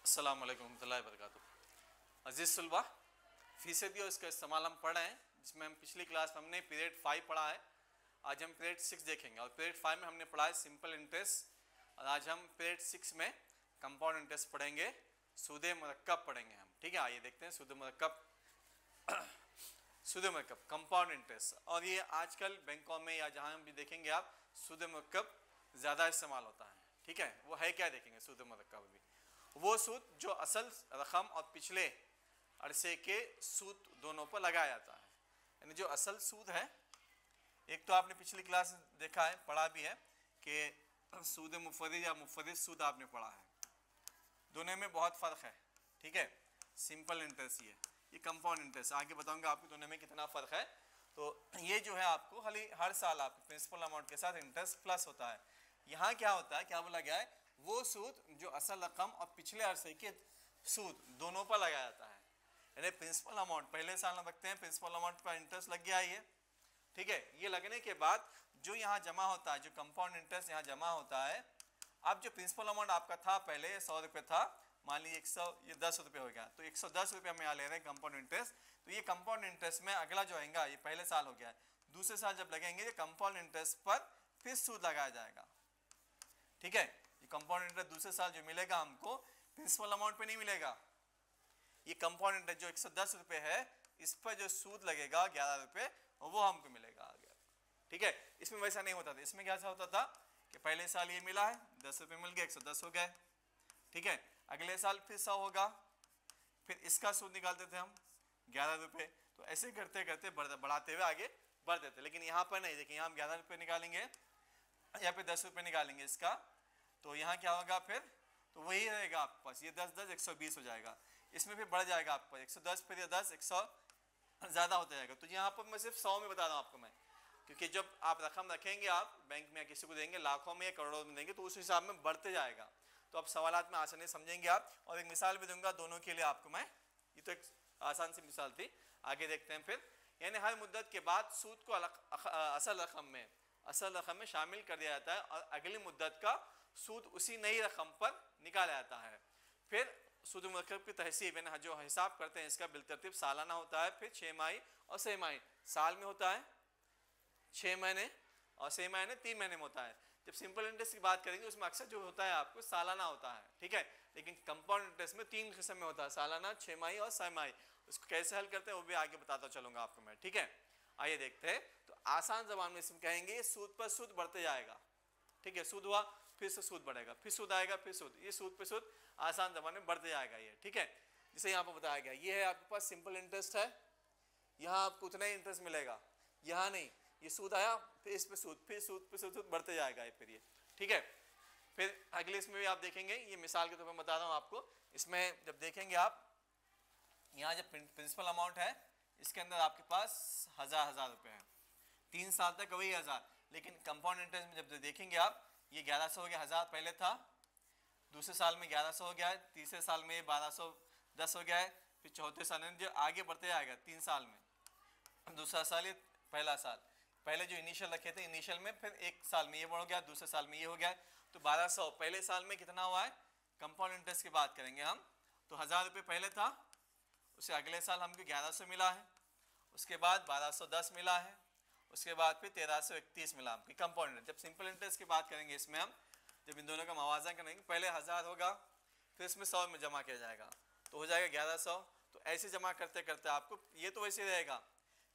अस्सलाम वालेकुम रहमतुल्लाहि व बरकातुहू। अजीज़ सुलबा, फीसदी और इसका इस्तेमाल हम पढ़ रहे हैं, जिसमें हम पिछली क्लास में हमने पीरियड 5 पढ़ा है। आज हम पीरियड 6 देखेंगे और पीरियड 5 में हमने पढ़ा है सिंपल इंटरेस्ट और आज हम पीरियड 6 में कंपाउंड इंटरेस्ट पढ़ेंगे, सूदे मुरक्कब पढ़ेंगे हम। ठीक है, आइए देखते हैं सूदे मुरक्कब। सूदे मुरक्कब कंपाउंड इंटरेस्ट, और ये आजकल बैंकों में या जहाँ भी देखेंगे आप सूदे मुरक्कब ज़्यादा इस्तेमाल होता है। ठीक है, वो है क्या देखेंगे। सूदे मुरक्कब भी वो सूद जो असल रकम और पिछले अरसे के सूद दोनों पर लगाया जाता है। यानी जो असल सूद है, एक तो आपने पिछली क्लास में देखा है, पढ़ा भी है कि सूद मुफर्रिद या मुफर्रिद सूद आपने पढ़ा है। दोनों में बहुत फ़र्क है। ठीक है, सिंपल इंटरेस्ट ये कंपाउंड इंटरेस्ट, आगे बताऊंगा आपको दोनों में कितना फ़र्क है। तो ये जो है आपको खाली हर साल आपके प्रिंसिपल अमाउंट के साथ इंटरेस्ट प्लस होता है। यहाँ क्या होता है, क्या बोला गया है, वो सूद जो असल रकम और पिछले अरसे के सूद दोनों पर लगाया जाता है। यानी प्रिंसिपल अमाउंट पहले साल में रखते हैं, प्रिंसिपल अमाउंट पर इंटरेस्ट लग गया ये। ठीक है, ये लगने के बाद जो यहाँ जमा होता है, जो कंपाउंड इंटरेस्ट यहाँ जमा होता है, अब जो प्रिंसिपल अमाउंट आपका था पहले 100 रुपये था, मान लीजिए 100 ये 10 रुपये हो गया, तो 110 रुपये हम यहाँ ले रहे हैं कंपाउंड इंटरेस्ट। तो ये कंपाउंड इंटरेस्ट में अगला जो आएगा, ये पहले साल हो गया है, दूसरे साल जब लगेंगे ये कंपाउंड इंटरेस्ट पर फिर सूद लगाया जाएगा। ठीक है, ये कंपाउंड इंटरेस्ट दूसरे साल जो मिलेगा हमको प्रिंसिपल अमाउंट पे नहीं मिलेगा। ये कंपाउंड इंटरेस्ट जो 110 रुपये है, इस पर जो सूद लगेगा 11 रुपये, वो हमको मिलेगा आगे। ठीक है, इसमें वैसा नहीं होता था। इसमें क्या होता था कि पहले साल ये मिला है, 10 रुपये मिल गए, 110 हो गए। ठीक है, अगले साल फिर 100 होगा, फिर इसका सूद निकालते थे हम 11 रुपये। तो ऐसे करते करते बढ़ाते हुए आगे बढ़ देते। लेकिन यहाँ पर नहीं, देखिए यहाँ हम 11 रुपये निकालेंगे, यहाँ पे 10 रुपये निकालेंगे इसका, तो यहाँ क्या होगा फिर, तो वही रहेगा आपके पास, ये 10 10 120 हो जाएगा। इसमें फिर बढ़ जाएगा आपके पास 110, फिर 10 100 ज़्यादा होता जाएगा। तो यहाँ पर मैं सिर्फ 100 में बता रहा हूँ आपको मैं, क्योंकि जब आप रकम रखेंगे आप बैंक में या किसी को देंगे, लाखों में या करोड़ों में देंगे, तो उस हिसाब में बढ़ते जाएगा। तो अब सवालात में आसानी समझेंगे आप, और एक मिसाल भी दूंगा दोनों के लिए आपको मैं। ये तो एक आसान सी मिसाल थी, आगे देखते हैं फिर। यानी हर मुद्दत के बाद सूद को असल रकम में शामिल कर दिया जाता है और अगली मुद्दत का सूद उसी नई रकम पर निकाला जाता है। फिर सूद मुरक्कब की तहसीब यानी जो हिसाब करते हैं इसका बिलतरतीब सालाना होता है, फिर 6 माही और 6 माही। साल में होता है 6 महीने और 6 महीने 3 महीने में होता है। जब सिंपल इंटरेस्ट की बात करेंगे उसमें अक्सर जो होता है आपको सालाना होता है। ठीक है, लेकिन कंपाउंड इंटरेस्ट में 3 किस्म में होता है, सालाना, 6 माही और 6 माही। उसको कैसे हल करते हैं वो भी आगे बताता चलूँगा आपको मैं। ठीक है, आइए देखते हैं। तो आसान जबान में इसमें कहेंगे सूद पर सूद बढ़ते जाएगा। ठीक है, सूद हुआ, फिर से सूद बढ़ेगा, फिर सूद आएगा, फिर सूद, ये सूद पे सूद आसान जबान में बढ़ते जाएगा ये। ठीक है, जिसे यहाँ पर बताया गया, ये है आपके पास सिंपल इंटरेस्ट है, यहाँ आपको उतना ही इंटरेस्ट मिलेगा, यहाँ नहीं। ये सूद आया, फिर इस पे सूद, फिर सूद पे सूद बढ़ते जाएगा ये फिर ये। ठीक है, फिर अगले इसमें भी आप देखेंगे, ये मिसाल के तौर पर बता रहा हूँ आपको। इसमें जब देखेंगे आप, यहाँ जब प्रिंसिपल अमाउंट है, इसके अंदर आपके पास 1000 रुपये है, 3 साल तक वही 1000। लेकिन कंपाउंड इंटरेस्ट में जब देखेंगे आप, ये 1100 हो गया, 1000 पहले था, दूसरे साल में 1100 हो गया है, तीसरे साल में 1210 हो गया है, फिर चौथे साल में जो आगे बढ़ते जाएगा 3 साल में, दूसरा साल ये पहला साल, पहले जो इनिशियल रखे थे इनिशियल में, फिर 1 साल में ये बढ़ गया, दूसरे साल में ये हो गया। तो 1200 पहले साल में कितना हुआ है, कंपाउंड इंटरेस्ट की बात करेंगे हम, तो 1000 रुपये पहले था, उसे अगले साल हमको 1100 मिला है, उसके बाद 1210 मिला है, उसके बाद फिर 1331 मिला हमको कंपाउंड इंटरेस्ट। जब सिंपल इंटरेस्ट की बात करेंगे इसमें हम, जब इन दोनों का मवाज़ा करेंगे, पहले 1000 होगा, फिर इसमें 100 में जमा किया जाएगा, तो हो जाएगा 1100। तो ऐसे जमा करते करते आपको, ये तो वैसे रहेगा,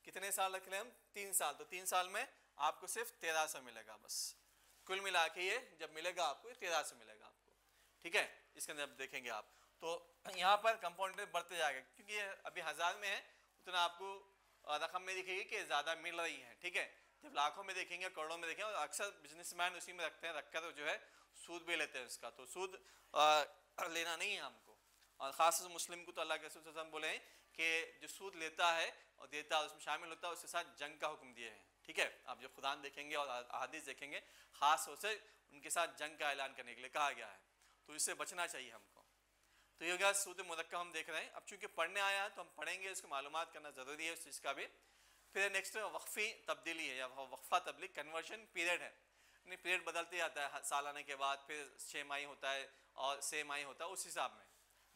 कितने साल रख लें हम, 3 साल, तो 3 साल में आपको सिर्फ 1300 मिलेगा बस। कुल मिला के ये जब मिलेगा आपको 1300 मिलेगा आपको। ठीक है, इसके अंदर जब देखेंगे आप, तो यहाँ पर कंपाउंड इंटरेस्ट बढ़ते जाएगा, क्योंकि ये अभी 1000 में है, उतना आपको रकम में दिखेगी कि ज़्यादा मिल रही है। ठीक है, जब लाखों में देखेंगे, करोड़ों में देखेंगे, और अक्सर बिजनेसमैन उसी में रखते हैं, रखकर जो है सूद भी लेते हैं उसका। तो सूद लेना नहीं है हमको, और ख़ास मुस्लिम को तो अल्लाह के रसूल सल्लल्लाहु अलैहि वसल्लम बोले हैं कि जो सूद लेता है और देता है उसमें शामिल होता है, उसके साथ जंग का हुक्म दिए हैं। ठीक है, आप जो कुरान देखेंगे और अहादीस देखेंगे, ख़ास तौर से उनके साथ जंग का ऐलान करने के लिए कहा गया है, तो इससे बचना चाहिए हमको। तो ये हो गया सूद मुरक्कब हम देख रहे हैं। अब चूंकि पढ़ने आया है तो हम पढ़ेंगे, उसको मालूमात करना ज़रूरी है उस चीज़ का भी। फिर नेक्स्ट वक्फ़ी तब्दीली है या वक्फ़ा तब्दीली, कन्वर्शन पीरियड है, यानी पीरियड बदलते जाता है सालाना के बाद, फिर 6 माही होता है और 6 माही होता है, उस हिसाब में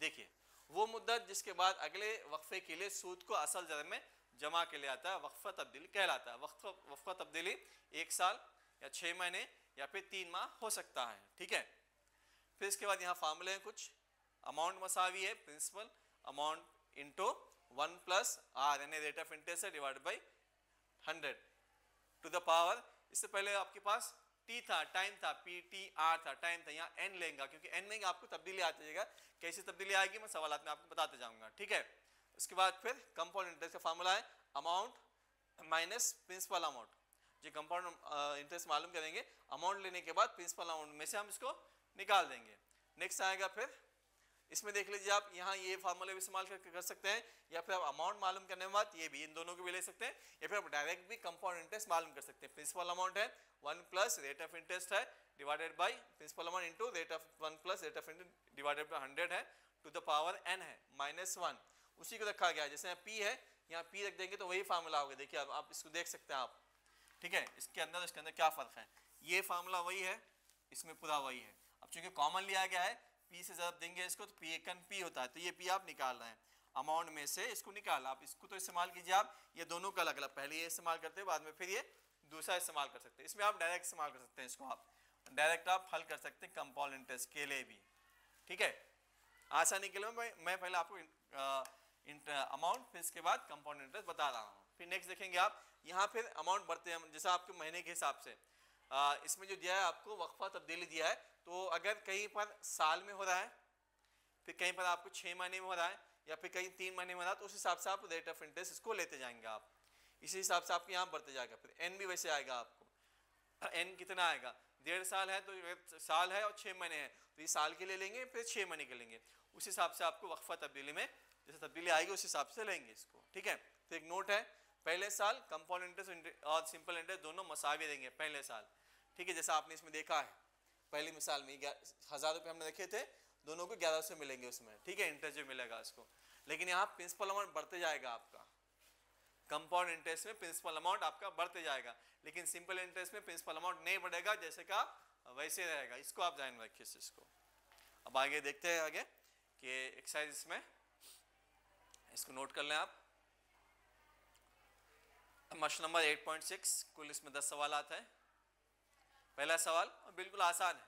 देखिए वो मुद्दत जिसके बाद अगले वक्फे के लिए सूद को असल दर में जमा के लिए आता है वक्फा तब्दीली कहलाता है। वक्फा तब्दीली 1 साल या 6 महीने या फिर 3 माह हो सकता है, ठीक है। फिर इसके बाद यहाँ फार्मूले हैं कुछ। अमाउंट मसावी है principal amount into 1 plus R यानी रेट ऑफ इंटरेस्ट है divide by 100 to the power. इससे पहले आपके पास टी था, टाइम था, पी टी आर था, टाइम था, यहाँ एन लेंगे क्योंकि एन में आपको तब्दीली आती जाएगा। कैसी तब्दीली आएगी मैं सवालात में आपको बताते जाऊंगा, ठीक है। उसके बाद फिर कंपाउंड इंटरेस्ट का फार्मूला है अमाउंट माइनस प्रिंसिपल अमाउंट। जो कंपाउंड इंटरेस्ट मालूम करेंगे अमाउंट लेने के बाद प्रिंसिपल अमाउंट में से हम इसको निकाल देंगे। नेक्स्ट आएगा फिर इसमें देख लीजिए आप यहाँ ये फार्मूले भी इस्तेमाल कर सकते हैं या फिर आप अमाउंट मालूम करने के बाद ये भी इन दोनों को भी ले सकते हैं या फिर आप डायरेक्ट भी कंपाउंड इंटरेस्ट मालूम कर सकते हैं। प्रिंसिपल अमाउंट है 1 प्लस रेट ऑफ इंटरेस्ट है divided by principal amount into rate of 1 plus rate of interest divided by 100 है टू द पावर n है -1। उसी को रखा गया है। जैसे यहाँ p है यहाँ p रख देंगे तो वही फार्मूला होगा। देखिए अब आप इसको देख सकते हैं आप, ठीक है। इसके अंदर क्या फ़र्क है, ये फार्मूला वही है, इसमें पूरा वही है। अब चूंकि कॉमन लिया गया है p से जब देंगे इसको तो p एकन p होता है, तो ये p आप निकाल रहे हैं अमाउंट में से, इसको निकाला। आप इसको तो इस्तेमाल कीजिए आप, ये दोनों का अलग अलग, पहले ये इस्तेमाल करते हैं बाद में फिर ये दूसरा इस्तेमाल कर सकते हैं। इसमें आप डायरेक्ट इस्तेमाल कर सकते हैं, इसको आप डायरेक्ट आप हल कर सकते हैं कंपाउंड इंटरेस्ट के लिए भी, ठीक है। आसानी के लिए मैं पहले आपको अमाउंट फिर इसके बाद कंपाउंड इंटरेस्ट बता रहा हूँ। फिर नेक्स्ट देखेंगे आप यहाँ फिर अमाउंट बढ़ते हैं जैसा आपके महीने के हिसाब से। इसमें जो दिया है आपको वक्फा तब्दीली दिया है, तो अगर कहीं पर साल में हो रहा है, फिर कहीं पर आपको 6 महीने में हो रहा है या फिर कहीं 3 महीने में हो रहा है, तो उस हिसाब से आप रेट ऑफ इंटरेस्ट इसको लेते जाएंगे आप। इसी हिसाब से आपके यहाँ बढ़ते जाएगा। फिर एन भी वैसे आएगा आपको। एन कितना आएगा, 1.5 साल है तो साल है और 6 महीने हैं तो ये साल के लिए लेंगे फिर 6 महीने के लेंगे। उस हिसाब से आपको वक्फा तब्दीली में जैसे तब्दीली आएगी उस हिसाब से लेंगे इसको, ठीक है। तो एक नोट है, पहले साल कंपाउंड इंटरेस्ट और सिंपल इंटरेस्ट दोनों मसावी देंगे पहले साल, ठीक है। जैसा आपने इसमें देखा है पहली मिसाल में 1000 रुपये हमने रखे थे, दोनों को 1100 मिलेंगे उसमें, ठीक है, इंटरेस्ट जो मिलेगा उसको। लेकिन यहाँ प्रिंसिपल अमाउंट बढ़ते जाएगा आपका, कंपाउंड इंटरेस्ट में प्रिंसिपल अमाउंट आपका बढ़ते जाएगा, लेकिन सिंपल इंटरेस्ट में प्रिंसिपल अमाउंट नहीं बढ़ेगा, जैसे का वैसे रहेगा। इसको आप ध्यान रखिए इसको। अब आगे देखते हैं आगे कि एक्सरसाइज इसमें इसको नोट कर लें आप। मशक नंबर 8.6, कुल इसमें 10 सवाल आता है। पहला सवाल बिल्कुल आसान है,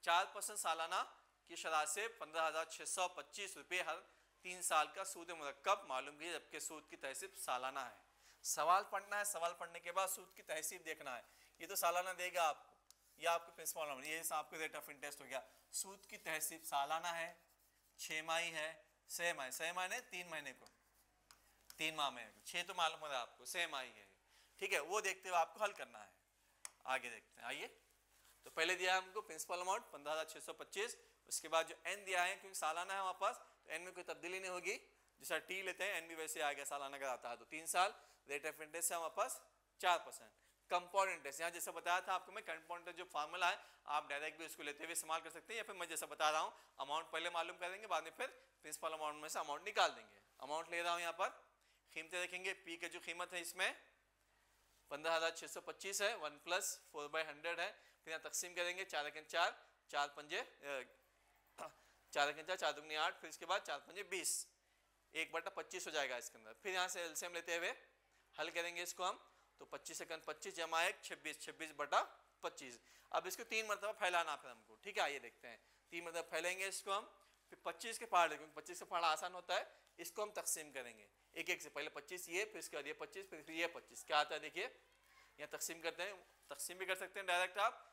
4% सालाना की शरह से 15,625 रुपये हर 3 साल का सूद मुरक्कब मालूम कीजिए, जबकि सूद की तहसीब सालाना है। सवाल पढ़ना है, सवाल पढ़ने के बाद सूद की तहसीब देखना है। ये तो सालाना देगा आपको, ये आपको प्रिंसिपल अमाउंट, ये आपको रेट ऑफ इंटरेस्ट हो गया। सूद की तहसीब सालाना है, 6 माही है, 6 माह, 6 महीने 3 महीने को 3 माह में 6 तो मालूम हो रहा है आपको, 6 माही है, ठीक है। वो देखते हुए आपको हल करना है। आगे देखते हैं, आइए। तो पहले दिया है हमको प्रिंसिपल अमाउंट 15,625, उसके बाद जो एन दिया है क्योंकि सालाना है हमारे पास तो एन में कोई तब्दीली नहीं होगी, जैसा टी लेते हैं एन भी वैसे आ गया, सालाना का आता है तो 3 साल। रेट ऑफ इंटरेस्ट है हमारे पास 4%। कंपाउंड इंटरेस्ट यहाँ जैसा बताया था आपको मैं, कंपाउंड इंटरेस्ट जो फार्मूला है आप डायरेक्ट भी उसको लेते हुए इस्तेमाल कर सकते हैं, या फिर मैं जैसा बता रहा हूँ अमाउंट पहले मालूम करेंगे बाद में फिर प्रिंसिपल अमाउंट में से अमाउंट निकाल देंगे। अमाउंट ले रहा हूँ यहाँ पर, कीमतें देखेंगे। पी की जो कीमत है इसमें 15,625 है, 1 प्लस 4/100 है। फिर यहाँ तकसीम करेंगे 4 एकन 4, 4 पंजे 4 एकन 4, 4 दूनी 8, फिर इसके बाद 4 पंजे 20, 1/25 हो जाएगा इसके अंदर। फिर यहाँ से एलसीएम लेते हुए हल करेंगे इसको हम, तो 25 एकन 25 जमा 1 26, 26/25। अब इसको 3 मरतबा फैलाना फिर हमको, ठीक है। आइए देखते हैं, 3 मरतबा फैलेंगे इसको हम। फिर 25 के पहाड़, क्योंकि 25 के पहाड़ आसान होता है, इसको हम तकसीम करेंगे एक एक से। पहले 25 ये, फिर इसके बाद ये 25, फिर ये 25, क्या आता है देखिए। यहाँ तकसीम करते हैं, तकसीम भी कर सकते हैं डायरेक्ट आप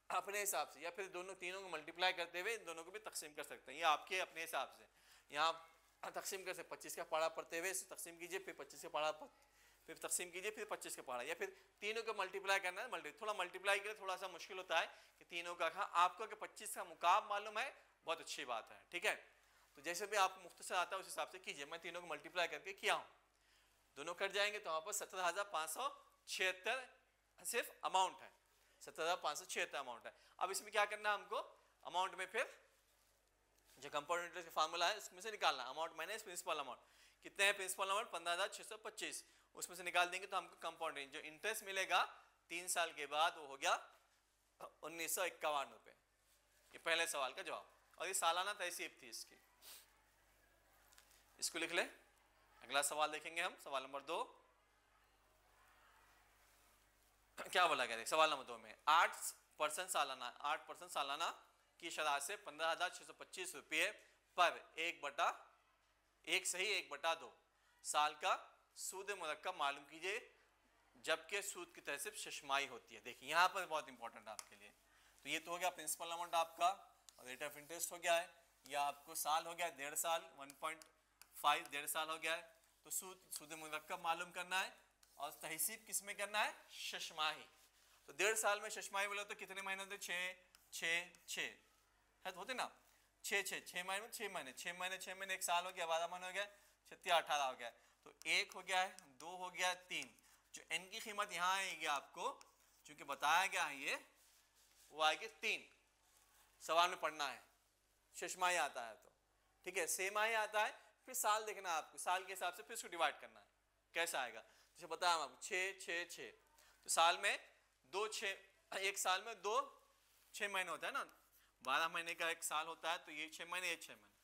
अपने हिसाब से, या फिर दोनों तीनों को मल्टीप्लाई करते हुए इन दोनों को भी तकसीम कर सकते हैं, ये आपके अपने हिसाब से। यहाँ तकसीम कर सकते 25 का पहाड़ा पढ़ते हुए इसे तकसीम कीजिए, फिर 25 का पहाड़ा फिर तकसीम कीजिए, फिर 25 का पहाड़ा, या फिर तीनों को मल्टीप्लाई करना है। थोड़ा मल्टीप्लाई के लिए थोड़ा सा मुश्किल होता है कि तीनों का आपको कि 25 का मुकाब मालूम है, बहुत अच्छी बात है, ठीक है। तो जैसे भी आपको मुख्तसर आता है उस हिसाब से कीजिए। मैं तीनों को मल्टीप्लाई करके किया हूँ, दोनों कट जाएंगे तो वहाँ पर 17,576 सिर्फ अमाउंट है, 17,576 अमाउंट है। अब इसमें क्या करना है हमको, अमाउंट में फिर जो कंपाउंड इंटरेस्ट का फार्मूला है उसमें से निकालना, अमाउंट माइनस प्रिंसिपल अमाउंट। कितने हैं प्रिंसिपल अमाउंट 15,625, उसमें से निकाल देंगे तो हमको कंपाउंड जो इंटरेस्ट मिलेगा 3 साल के बाद वो हो गया 1951 रुपये। ये पहले सवाल का जवाब, और ये सालाना तहसीब थी इसकी। इसको लिख ले। अगला सवाल देखेंगे हम, सवाल नंबर 2 क्या बोला गया, सवाल नंबर 2 में 8% सालाना की शरह से 15,625 रुपये पर 1/2 साल का सूद मुरक्कब मालूम कीजिए जबकि सूद की तरह से शशमाई होती है। देखिए यहाँ पर बहुत इंपॉर्टेंट है आपके लिए। तो ये तो हो गया प्रिंसिपल अमाउंट आपका, और रेट ऑफ इंटरेस्ट हो गया है, या आपको साल हो गया 1.5 साल, 1.5 1.5 साल हो गया है। तो सूद मुरक्कब मालूम करना है और तहसीब किस में करना है, शशमाही। तो 1.5 साल में शशमाही बोला तो कितने महीने होते, 6 है तो होते ना, 6 महीने में 6 महीने 1 साल हो गया, 12 महीने हो गया, 36 18 हो गया। तो 1 हो गया है, 2 हो गया, 3। जो n की कीमत यहाँ आएगी आपको, चूंकि बताया गया है ये, वो आएगी 3। सवाल में पढ़ना है, शशमाही आता है तो ठीक है, सेमाही आता है, फिर साल देखना है आपको, साल के हिसाब से फिर इसको डिवाइड करना है, कैसा आएगा। जैसे बताया हम आपको 6 तो साल में 2 6, 1 साल में 2 6 महीने होता है ना, 12 महीने का 1 साल होता है, तो ये 6 महीने, ये 6 महीने,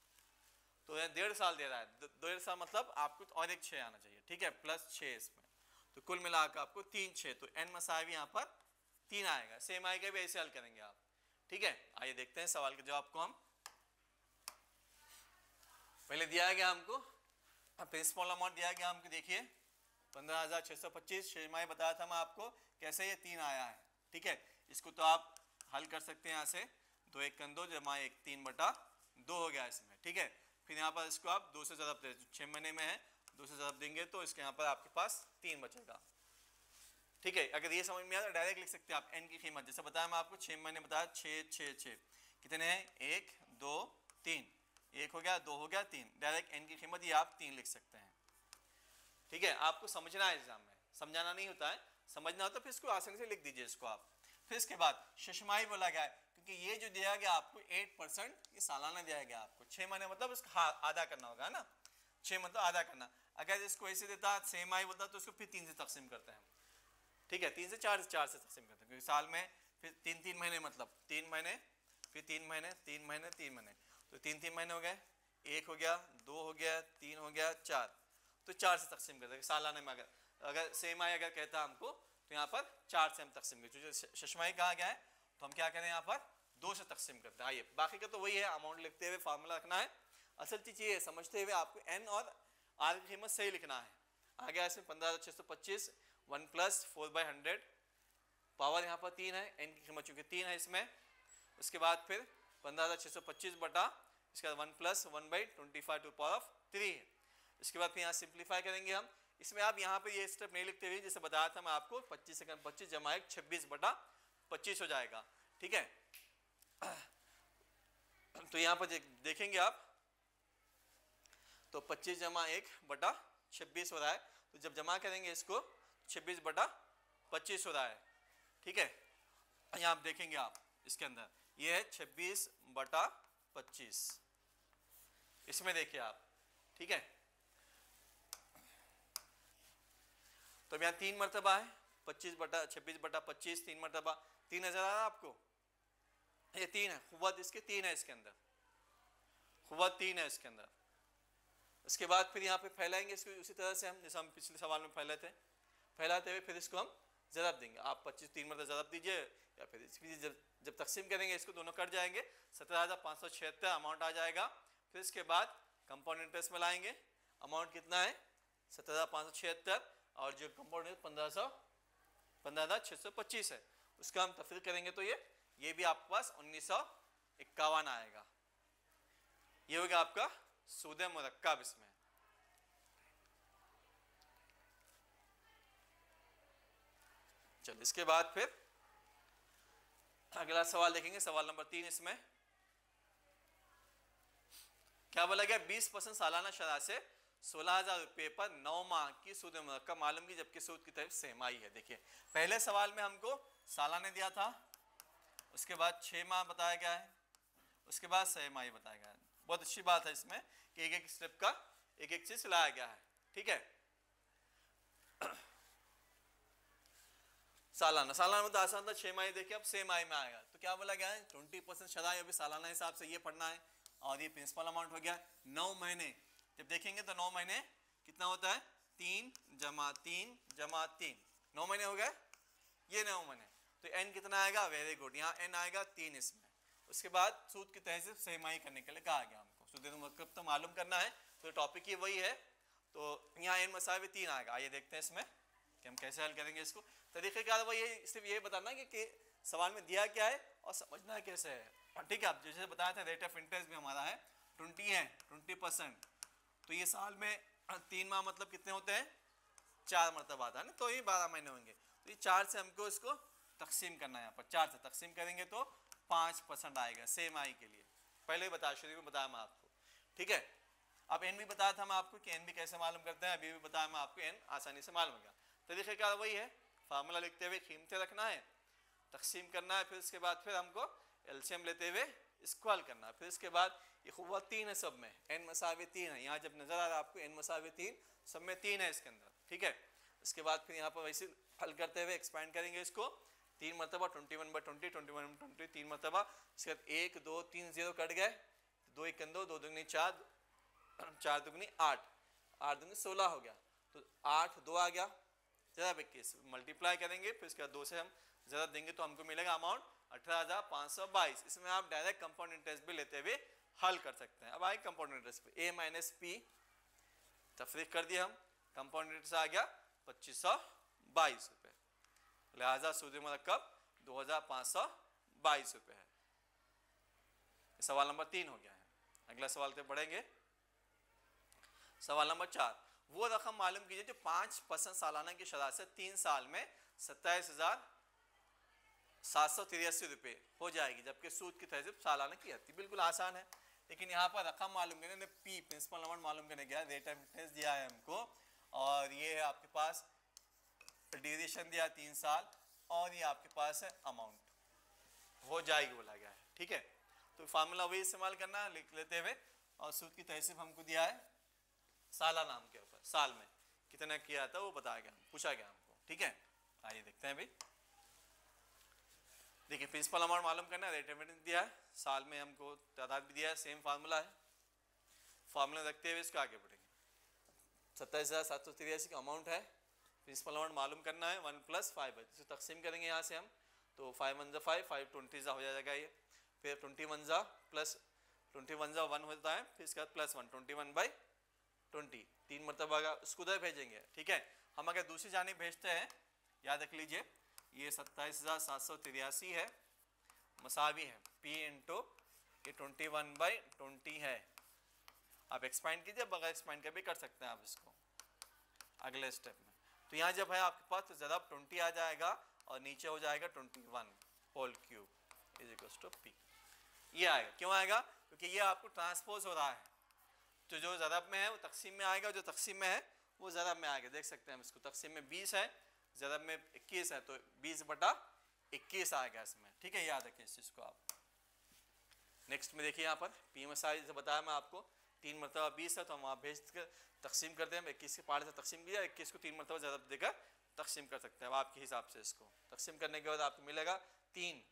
तो 1.5 साल दे रहा है। 1.5 साल मतलब आपको और एक 6 आना चाहिए, ठीक है, प्लस 6 इसमें, तो कुल मिलाकर आपको 3 6, तो n मसावी यहाँ पर 3 आएगा। सेम आएगा भी, ऐसे हल करेंगे आप, ठीक है। आइए देखते हैं सवाल के जवाब को हम। पहले दिया गया हमको प्रिंसिपल अमाउंट दिया गया हमको, देखिए 15,625 छमाही बताया था मैं आपको, कैसे ये 3 आया है, ठीक है। इसको तो आप हल कर सकते हैं यहाँ से, 2 1 2 जमा 1 3/2 हो गया इसमें, ठीक है। फिर यहाँ पर इसको आप 2 से ज़रब दे, 6 महीने में है, 2 से ज़रब देंगे तो इसके यहाँ पर आपके पास 3 बचेगा, ठीक है। अगर ये समझ में आया तो डायरेक्ट लिख सकते हैं आप n की कीमत, जैसे बताया मैं आपको 6 महीने बताया, 6 कितने हैं, 1 2 3, 1 हो गया, 2 हो गया, 3, डायरेक्ट n की कीमत ये आप 3 लिख सकते हैं, ठीक है। आपको समझना है, एग्जाम में समझाना नहीं होता है, समझना होता है, फिर इसको आसानी से लिख दीजिए इसको आप। फिर इसके बाद शशमाही बोला गया है, क्योंकि ये जो दिया गया आपको 8%, ये सालाना दिया गया आपको, 6 महीने मतलब इसका आधा करना होगा ना, 6 मतलब आधा करना। अगर इसको ऐसे देता, सेमाही बोलता, तो इसको फिर 3 से तकसीम करते हैं, ठीक है, 3 से 4 से तकसीम करते हैं, क्योंकि साल में फिर 3 महीने, मतलब 3 महीने, फिर 3 महीने, 3 महीने, 3 महीने, तो 3 महीने हो गए, 1 हो गया, 2 हो गया, 3 हो गया, 4, तो 4 से तकसीम करते हैं सालाना में। अगर सेमाही अगर कहता हमको, तो यहाँ पर 4 से हम तकसीम करते हैं, जो शशमाही कहा गया है, तो हम क्या करें, यहाँ पर 2 से तकसीम करते हैं। आइए, बाकी का तो वही है, अमाउंट लिखते हुए फार्मूला रखना है, असल चीज़ ये है, समझते हुए आपको n और r की कीमत सही लिखना है। आ गया इसमें 15,625, 1 + 4/100, पावर यहाँ पर 3 है, n की कीमत चूँकि 3 है इसमें। उसके बाद फिर 15,625 बटा, इसके बाद 1 + 1/25 टू पावर ऑफ 3 है। इसके बाद फिर यहाँ सिंप्लीफाई करेंगे हम, इसमें आप यहाँ पे ये स्टेप नहीं लिखते हुए, जैसे बताया था मैं आपको, 25 से 25 जमा 1 26/25 हो जाएगा, ठीक है। तो यहाँ पर देखेंगे आप, तो 25 जमा 1/26 हो रहा है, तो जब जमा करेंगे इसको 26/25 हो रहा है, ठीक है। यहाँ आप देखेंगे आप इसके अंदर ये है 26/25, इसमें देखिए आप, ठीक है। तो यहाँ 3 मरतबा है, 26/25 3 मरतबा, 3,000 आ रहा है आपको, ये 3 है, खुवत इसके 3 है, इसके अंदर खुवत 3 है इसके अंदर। इसके बाद फिर यहाँ पे फैलाएंगे इसको उसी तरह से हम, जैसे हम पिछले सवाल में फैलाते हैं, फैलाते हुए फिर इसको हम ज़रब देंगे। आप 25 3 मरतबा ज़रब दीजिए, या फिर इसकी जब तकसीम करेंगे इसको, दोनों कट जाएंगे, 17,576 अमाउंट आ जाएगा। फिर इसके बाद कंपाउंड इंटरेस्ट में लाएंगे, अमाउंट कितना है 17,576, और जो कंपाउंड इंटरेस्ट 15,625 है, उसका हम तफरीक करेंगे तो ये भी आपके पास 1951 आएगा। ये होगा आपका सूद मुरक्कब इसमें। चलिए इसके बाद फिर अगला सवाल देखेंगे, सवाल नंबर 3। इसमें क्या बोला गया, 20% सालाना शरह से 16,000 रुपये पर 9 माह की सूद मुरक्कब मालूम की, जबकि सूद की तरफ सेमाही है। देखिए पहले सवाल में हमको सालाना दिया था, उसके बाद 6 माह बताया गया है, उसके बाद सेमाही बताया गया है। बहुत अच्छी बात है इसमें कि एक एक स्टेप का एक एक चीज लाया गया है, ठीक है। सालाना में तो आसान था, 6 माही देखिए, अब 6 माही में आएगा तो क्या बोला गया है, 20% शरह अभी सालाना हिसाब से ये पढ़ना है, और ये प्रिंसिपल अमाउंट हो गया 9 महीने जब देखेंगे तो 9 महीने कितना होता है, 3 जमा 3 जमा 3, 9 महीने हो गए, ये 9 महीने। तो n कितना आएगा, वेरी गुड, यहाँ n आएगा 3 इसमें। उसके बाद सूद की तहसीब सेमाई करने के लिए कहा गया हमको, सूद मुरक्कब तो मालूम करना है, तो टॉपिक ही वही है। तो यहाँ n मसावी 3 आएगा। आइए देखते हैं इसमें कि हम कैसे हल करेंगे इसको। तरीक़ेकार वो ये सिर्फ ये बताना कि सवाल में दिया क्या है और समझना कैसे है। ठीक है, आप जैसे बताया था रेट ऑफ इंटरेस्ट भी हमारा है 20 है, 20%। तो ये साल में 3 माह मतलब कितने होते हैं, 4 मरतबा आता है ना, तो ये 12 महीने होंगे। तो ये 4 से हमको इसको तकसीम करना है, यहाँ पर 4 से तकसीम करेंगे तो 5% आएगा सेम आई के लिए। पहले ही बताया, शुरू में बताया मैं आपको, ठीक है। अब एन भी बताया था मैं आपको कि एन भी कैसे मालूम करते हैं, अभी भी बताया मैं आपको, एन आसानी से मालूम हो गया। तरीक़ेकार वही है, फार्मूला लिखते हुए कीमतें रखना है, तकसीम करना है, फिर उसके बाद फिर हमको एलसीएम लेते हुए इसको हल करना है। फिर इसके बाद ये हुआ 3 है सब में, n मसावी 3 है, यहाँ जब नजर आ रहा है आपको n मसावी 3, सब में 3 है इसके अंदर, ठीक है। इसके बाद फिर यहाँ पर वैसे हल करते हुए एक्सपैंड करेंगे इसको 3 मरतबा 21/20, 21/20 3 मरतबा। इसके बाद 1 2 3 0 कट गए, 2 1 2, 2 दूनी 4, 4 दूनी 8, 8 दूनी 16 हो गया, तो 8 2 आ गया, ज़रा 21 मल्टीप्लाई करेंगे, फिर इसके बाद 2 से हम ज़रा देंगे तो हमको मिलेगा अमाउंट 18,522। इसमें आप डायरेक्ट कंपाउंड इंटरेस्ट भी लेते हुए हल कर सकते हैं। अब आए कंपाउंड इंटरेस्ट पे, a माइनस पी तफरीक कर दिया हम, कंपाउंड इंटरेस्ट आ गया 2522 रुपये, लिहाजा सूद मुरक्कब 2522 रुपये है। सवाल नंबर 3 हो गया है। अगला सवाल पे बढ़ेंगे, सवाल नंबर 4, वो रकम मालूम कीजिए जो 5% सालाना की शरह से 3 साल में 27,783 रुपये हो जाएगी, जबकि सूद की तहसीब सालाना की आती। बिल्कुल आसान है, लेकिन यहाँ पर रकम मालूम करने, पी प्रिंसिपल अमाउंट मालूम करने गया, रेट ऑफ इंटरेस्ट दिया है हमको, और ये है आपके पास ड्यूरेशन दिया 3 साल, और ये आपके पास है अमाउंट, हो जाएगी बोला गया है, ठीक है। तो फार्मूला वही इस्तेमाल करना है, लिख लेते हुए, और सूद की तहसीब हमको दिया है सालाना नाम के ऊपर, साल में कितना किया था वो बताया गया, पूछा गया हमको, ठीक है। आइए देखते हैं भाई, देखिए प्रिंसिपल अमाउंट मालूम करना है, रेट ऑफ इंटरेस्ट दिया है, साल में हमको तादाद भी दिया है, सेम फार्मूला है, फार्मूला रखते हुए इसको आगे बढ़ेंगे। 27,783 का अमाउंट है, प्रिंसिपल अमाउंट मालूम करना है 1 + 5 है, इसे तकसीम करेंगे यहाँ से हम, तो 5 1 5, 5 20 हो जाएगा ये, फिर 21 प्लस 21 1 होता है, फिर इसके बाद +1 21/20, 3 मरतबा उसको उधर भेजेंगे, ठीक है। हम अगर दूसरी जानिब भेजते हैं, याद रख लीजिए ये 27,783 है, मसावी है P इंटू ये 21/20 है। आप एक्सपांड कीजिए, बगैर एक्सपांड के भी कर सकते हैं आप इसको अगले स्टेप में। तो यहाँ जब है आपके पास तो ज़रा 20 आ जाएगा और नीचे हो जाएगा 21 whole cube is equals to P, ये आएगा। क्यों आएगा? क्योंकि ये आपको ट्रांसपोज हो रहा है, तो जो ज़रब में है वो तकसीम में आएगा, जो तकसीम में है वो ज़रब में आएगा। देख सकते हैं हम इसको, तकसीम में 20 है, ज़रब में 21 है, तो 20/21 आएगा इसमें, ठीक है। याद रखें इस चीज़ को आप। नेक्स्ट में देखिए यहाँ पर पी मसाइल जैसे बताया मैं आपको, 3 मरतबा 20 है, तो हम वहाँ भेज कर तकसीम करते हैं, 21 के पार्ट से तकसीम किया, 21 को 3 मरतबा ज़रब देकर तकसीम कर सकते हैं। अब आपके हिसाब से इसको तकसीम करने के बाद आपको मिलेगा 3,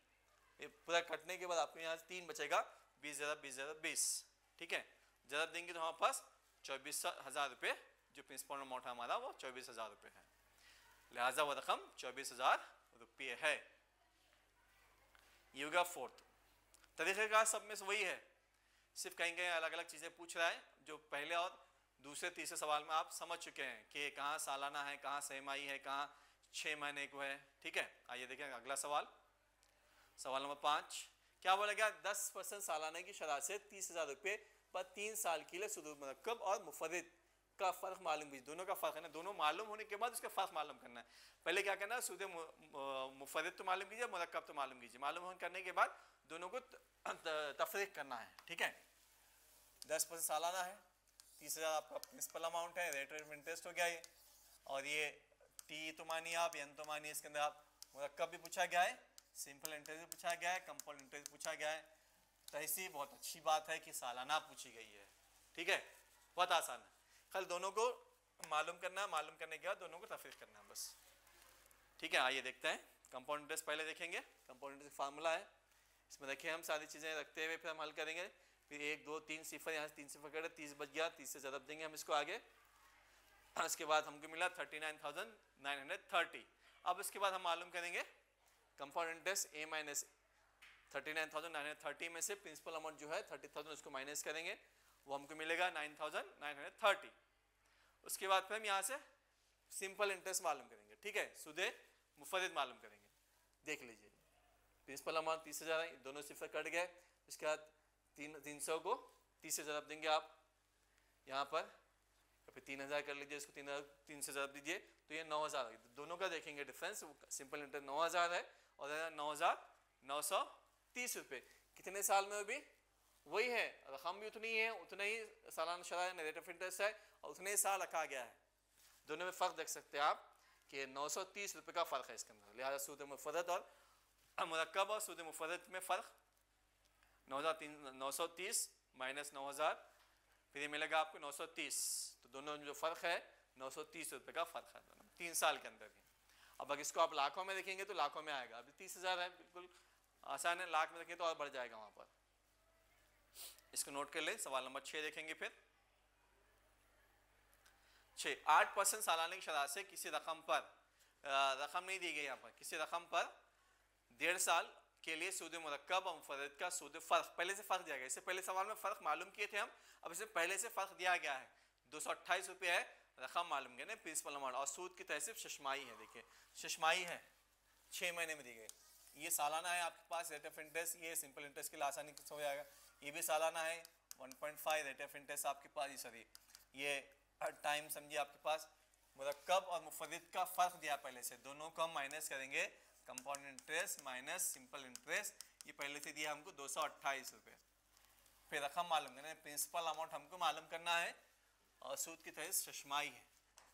ये पूरा कटने के बाद आपको यहाँ से 3 बचेगा, 20 ज़रब 20 ज़रब 20, ठीक है। ज़रब देंगे तो हमारे पास 24,000 रुपये, जो प्रिंसिपल अमाउंट है हमारा वो 24,000 रुपये है, लिहाजा वो रकम 24,000 रुपये है। ये होगा फोर्थ तरीक़ेकार, सब में से वही है, सिर्फ कहीं कहीं अलग अलग चीज़ें पूछ रहा है, जो पहले और दूसरे तीसरे सवाल में आप समझ चुके हैं कि कहाँ सालाना है, कहाँ सेमाही है, कहाँ 6 महीने को है, ठीक है। आइए देखें अगला सवाल, सवाल नंबर 5, क्या बोला गया? 10% सालाना की शरह से 30,000 रुपये पर 3 साल के लिए सूद मुरक्कब और मुफर्रिद का फ़र्क मालूम कीजिए। दोनों का फ़र्क है ना, दोनों मालूम होने के बाद उसका फ़र्क मालूम करना है। पहले क्या करना है, सूद मुफर्रिद तो मालूम कीजिए, मुरक्कब तो मालूम कीजिए। मालूम करने के बाद दोनों को तफरीक करना है, ठीक है। 10% सालाना है, 30,000 आपका प्रिंसिपल अमाउंट है, रेट ऑफ इंटरेस्ट हो गया ये, और ये टी तो मानिए आप, एन तो मानिए, इसके अंदर आप मुरक्कब भी पूछा गया है, सिंपल इंटरेस्ट भी पूछा गया है, कंपाउंड इंटरेस्ट पूछा गया है। तहसीब बहुत अच्छी बात है कि सालाना पूछी गई है, ठीक है, बहुत आसान है। कल दोनों को मालूम करना, मालूम करने के बाद दोनों को तफरीक करना है बस, ठीक है। आइए देखते हैं कंपाउंड इंटरेस्ट पहले देखेंगे। कंपाउंड इंटरेस्ट फार्मूला है, इसमें देखिए हम सारी चीज़ें रखते हुए फिर हम हल करेंगे। फिर 1 2 3 सिफर, यहाँ से 3 सिफर कटे 30 बच गया, 30 से ज़रब देंगे हम इसको आगे। इसके बाद हमको मिला 39,930। अब इसके बाद हम मालूम करेंगे कंपाउंड इंटरेस्ट ए माइनस 39,930 में से प्रिंसिपल अमाउंट जो है 30,000 उसको माइनस करेंगे, वो हमको मिलेगा 9,930। उसके बाद फिर हम यहाँ से सिंपल इंटरेस्ट मालूम करेंगे, ठीक है, सूदे मुफरद मालूम करेंगे। देख लीजिए प्रिंसिपल अमाउंट 30,000 है, दोनों सिफर कट गए। इसके बाद 300 को 30 से ज़रब देंगे आप यहाँ पर, फिर 3,000 कर लीजिए, इसको 3 से ज़रब दीजिए तो ये 9,000। दोनों का देखेंगे डिफरेंस, सिंपल इंटरेस्ट 9,000 है और 9,930 रुपये। कितने साल में भी वही है, रकम भी उतनी है, उतना ही सालाना शरह रेट ऑफ इंटरेस्ट है और उतने ही साल रखा गया है। दोनों में फ़र्क देख सकते हैं आप कि 930 रुपये का फ़र्क है इसके अंदर। लिहाजा सूद मुफरद और मुरक्कब और सूद मुफरद में फ़र्क 930 माइनस 9,000, फिर ये मिलेगा आपको 930। तो दोनों जो फ़र्क है 930 रुपये का फ़र्क है दोनों 3 साल के अंदर ही। अब अगर इसको आप लाखों में देखेंगे तो लाखों में आएगा, अभी 30,000 है, बिल्कुल आसान है। लाख में देखेंगे तो और बढ़ जाएगा वहाँ पर। इसको नोट कर लें। सवाल नंबर 6 देखेंगे फिर। 6 8% सालाना की शरह से किसी रकम पर, रकम नहीं दी गई यहाँ पर, किसी रकम पर 1.5 साल के लिए सूद मुरक्कब और मुफरद का सूद फ़र्क पहले से फ़र्क दिया गया। इससे पहले सवाल में फ़र्क मालूम किए थे हम, अब इससे पहले से फ़र्क दिया गया है। 228 रुपये है, रकम मालूम किया ना प्रिंसिपल अमाउंट, और सूद की तहसीब शशमाई है। देखिए शशमाई है, 6 महीने में दी गई। ये सालाना है आपके पास रेट ऑफ इंटरेस्ट, ये सिंपल इंटरेस्ट के लिए आसानी से हो जाएगा। ये भी सालाना है 1.5 रेट ऑफ इंटरेस्ट आपके पास। सॉरी ये टाइम समझिए आपके पास। मुरक्कब और मुफरद का फ़र्क दिया पहले से, दोनों को हम माइनस करेंगे। Compound interest minus simple interest, ये पहले से दिया हमको 228 रुपये। फिर रकम मालूम करना है, प्रिंसिपल अमाउंट हमको मालूम करना है और सूद की तहसीब शशमाई है,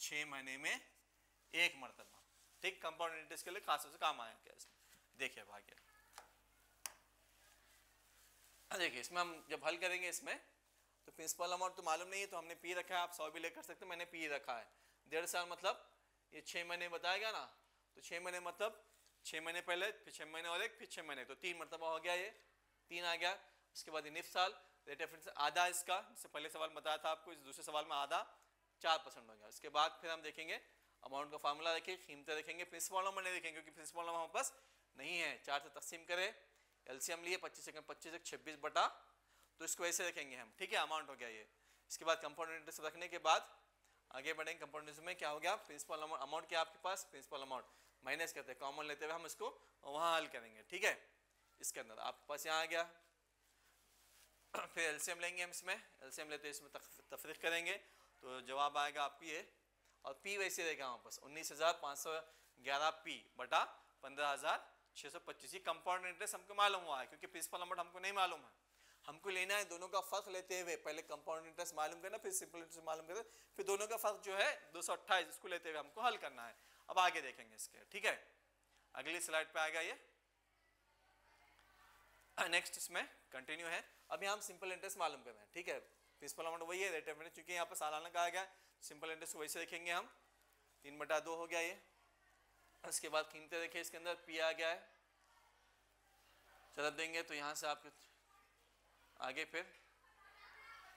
6 महीने में 1 मरतबा। ठीक, कंपाउंड इंटरेस्ट के लिए खास तौर से काम आया क्या इसमें। देखिए भाग्य, देखिए इसमें हम जब हल करेंगे इसमें तो प्रिंसिपल अमाउंट तो मालूम नहीं है, तो हमने पी रखा है। आप 100 भी लेकर सकते हैं, मैंने पी रखा है। 1.5 साल मतलब ये 6 महीने बताएगा ना, तो 6 महीने मतलब 6 महीने पहले, फिर 6 महीने और एक, फिर 6 महीने, तो 3 मरतबा हो गया, ये 3 आ गया। उसके बाद ये निफ साल रेट ऑफ इंटरेस्ट आधा इसका, इससे पहले सवाल बताया था आपको, इस दूसरे सवाल में आधा 4% हो गया। उसके बाद फिर हम देखेंगे अमाउंट का फार्मूला, देखिए कीमतें देखेंगे, प्रिंसिपल अमाउंट नहीं देखेंगे क्योंकि प्रिंसिपल अमाउंट हमारे पास नहीं है। 4 से तकसीम करें, एलसीएम लिए 25 से 26 बटा, तो इसको ऐसे रखेंगे हम, ठीक है, अमाउंट हो गया ये। इसके बाद कंपाउंड इंटरेस्ट रखने के बाद आगे बढ़ेंगे। कंपाउंड इंटरेस्ट में क्या हो गया, प्रिंसिपल अमाउंट क्या आपके पास, प्रिंसिपल अमाउंट माइनस करते हैं, कॉमन लेते हुए हम इसको वहाँ हल करेंगे, ठीक है। इसके अंदर आपके पास यहाँ आ गया, फिर एलसीएम लेंगे हम इसमें, एलसीएम लेते इसमें तफरीक करेंगे तो जवाब आएगा आपकी ये, और पी वैसे रहेगा हमारे पास 19,511 पी बटा 15,625। कंपाउंड इंटरेस्ट हमको मालूम हुआ है क्योंकि प्रिंसिपल अमाउंट हमको नहीं मालूम है। हमको लेना है दोनों का फ़र्क लेते हुए, पहले कंपाउंड इंटरेस्ट मालूम करना, फिर सिंपल इंटरेस्ट मालूम करना, फिर दोनों का फ़र्क जो है 228 इसको लेते हुए हमको हल करना है। अब आगे देखेंगे इसके, ठीक है, अगली स्लाइड पे आएगा ये। नेक्स्ट इसमें कंटिन्यू है। अभी हम सिंपल इंटरेस्ट मालूम कर रहे हैं, ठीक है। प्रिंसिपल अमाउंट वही है, रेट ऑफ इंटरेस्ट चूंकि यहाँ पर सालाना कहा गया, सिंपल इंटरेस्ट को वैसे देखेंगे हम, 3/2 हो गया ये। उसके बाद कीमतें देखिए, इसके अंदर पी आ गया है, चल देंगे तो यहाँ से आपके आगे फिर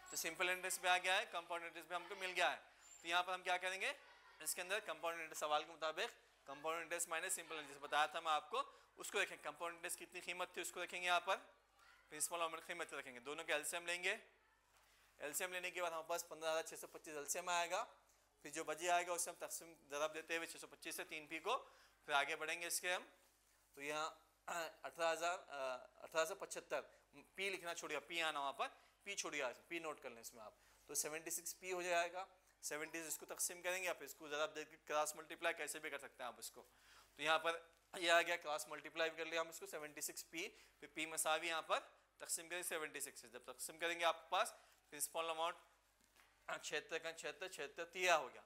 तो सिंपल इंटरेस्ट पे आ गया है, कंपाउंड इंटरेस्ट पे हमको मिल गया है। तो यहाँ पर हम क्या करेंगे, इसके अंदर कंपाउंड इंटरेस्ट सवाल के मुताबिक compound interest minus simple interest बताया था मैं आपको, उसको देखेंगे। कंपाउंड इंटरेस्ट कितनी कीमत थी उसको देखेंगे यहाँ पर, प्रिंसिपल अमाउंट कीमत रखेंगे, दोनों के एलसीएम लेंगे। एलसीएम लेने के बाद हमारे पास 15,625 एलसीएम आएगा, फिर जो बची आएगा उससे हम तकसीम ज़रब देते हुए 625 से 3 पी को फिर आगे बढ़ेंगे इसके हम। तो यहाँ 18,75 पी लिखना छोड़िए, पी आना वहाँ पर, पी छोड़िए, पी नोट कर लें इसमें आप, तो 76 पी हो जाएगा। 70 इसको तकसीम करेंगे, आप इसको ज़रब देकर क्रॉस मल्टीप्लाई कैसे भी कर सकते हैं आप इसको। तो यहाँ पर ये आ गया, क्रॉस मल्टीप्लाई कर लिया हम इसको 76 पी, फिर पी मसावी यहाँ पर तकसीम करेंगे 76 से। जब तकसीम करेंगे आपके पास प्रिंसिपल अमाउंट 76 का 76 तिया हो गया,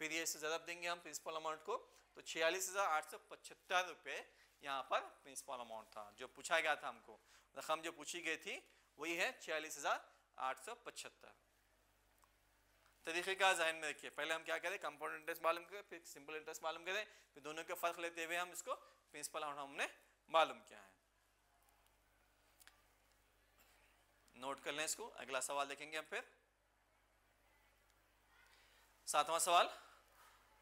फिर ये इसे ज़रब देंगे हम प्रिंसिपल अमाउंट को, तो 46,875 रुपये यहाँ पर प्रिंसिपल अमाउंट था जो पूछा गया था हमको। रकम जो पूछी गई थी वही है 46,875। तरीक़े का ज़हन में रखिए, पहले हम क्या करें, कंपाउंड इंटरेस्ट मालूम करें, फिर सिंपल इंटरेस्ट मालूम करें, फिर दोनों के फ़र्क लेते हुए हम इसको प्रिंसिपल अमाउंट हमने मालूम किया है। नोट कर लें इसको। अगला सवाल देखेंगे हम फिर। 7वां सवाल,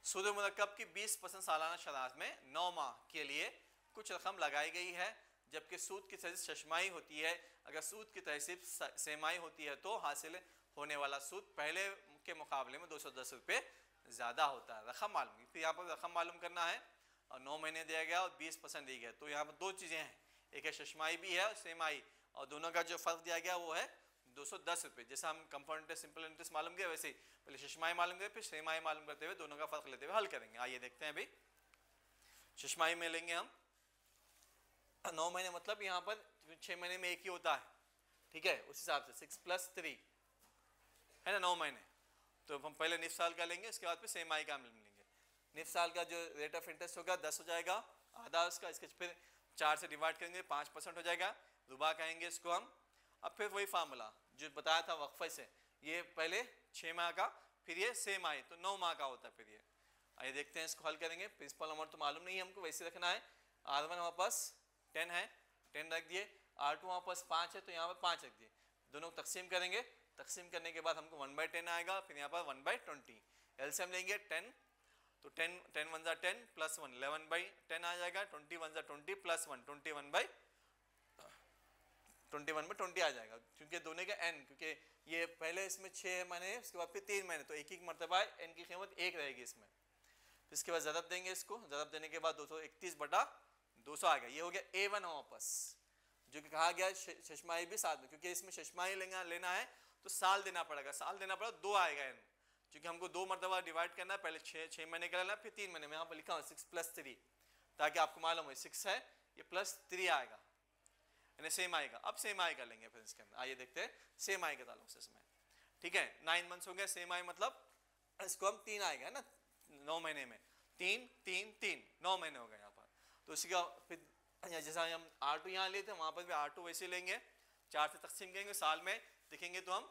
सूद मुरक्कब की 20% सालाना शराब में 9 माह के लिए कुछ रकम लगाई गई है, जबकि सूद की तहसीब शशमाही होती है। अगर सूद की तहसीब सेमाही होती है तो हासिल होने वाला सूद पहले के मुकाबले में 210 रुपये ज़्यादा होता है। रकम मालूम, फिर यहाँ पर रकम मालूम करना है और 9 महीने दिया गया और 20% दी गया। तो यहाँ पर दो चीज़ें हैं, एक है शशमाही भी है और सेमाही, और दोनों का जो फ़र्क दिया गया वो है 210 रुपये। जैसा हम कंपाउंड इंटरेस्ट सिंपल इंटरेस्ट मालूम किया वैसे ही पहले शशमाही मालूम किया फिर सेमाही मालूम करते हुए दोनों का फ़र्क लेते हुए हल करेंगे। आइए देखते हैं भाई। शशमाही में लेंगे हम 9 महीने, मतलब यहाँ पर 6 महीने में एक ही होता है, ठीक है, उस हिसाब से 6 + 3 है ना 9 महीने। तो हम पहले निफ साल का लेंगे, उसके बाद फिर सेमाही का मिलेंगे। निफ साल का जो रेट ऑफ इंटरेस्ट होगा 10 हो जाएगा, आधा उसका, इसके फिर 4 से डिवाइड करेंगे 5% हो जाएगा, रुबा कहेंगे इसको हम। अब फिर वही फार्मूला जो बताया था वक्फे से, ये पहले 6 माह का फिर ये सेमाही, तो 9 माह का होता है फिर ये। आइए देखते हैं, इसको हल करेंगे। प्रिंसिपल अमाउंट तो मालूम नहीं है हमको, वैसे रखना है। R1 हमारे पास 10 है, 10 रख दिए। R2 हमारे पास 5 है तो यहाँ पर 5 रख दिए। दोनों को तकसीम करेंगे, तकसीम करने के बाद हमको 1/10 आएगा, फिर यहाँ पर 1/20। एलसीएम लेंगे 10, तो 10 1 + 10 + 1 11/10 आ जाएगा। 20 1 + 20 + 1 21/20 आ जाएगा, क्योंकि दोनों का n, क्योंकि ये पहले इसमें 6 महीने उसके बाद फिर 3 महीने, तो एक एक मरतबा n की कीमत 1 रहेगी इसमें। फिर इसके बाद ज़रब देंगे इसको, ज़रब देने के बाद 231/200 आ गया। ये हो गया A1 वापस, जो कि कहा गया शशमाही भी साथ में, क्योंकि इसमें शशमाही लेना है तो साल देना पड़ेगा, साल देना पड़ेगा 2 आएगा n, क्योंकि हमको 2 मरतबा डिवाइड करना है, पहले 6 महीने का लेना फिर 3 महीने में। यहाँ पर लिखा हुआ 6 + 3, ताकि आपको मालूम हो 6 है, ये +3 आएगा, यानी सेम आएगा। अब सेम आई का लेंगे फिर इसके अंदर। आइए देखते हैं सेम आई के ताल्लुक से इसमें, ठीक है। 9 मंथ्स हो गए, सेम आई मतलब इसको हम 3 आएगा ना 9 महीने में, 3 3 3 9 महीने हो गए यहाँ पर। तो इसी का फिर जैसा हम R2 यहाँ लिए थे वहाँ पर भी R2 वैसे लेंगे, 4 से तकसीम करेंगे, साल में देखेंगे तो हम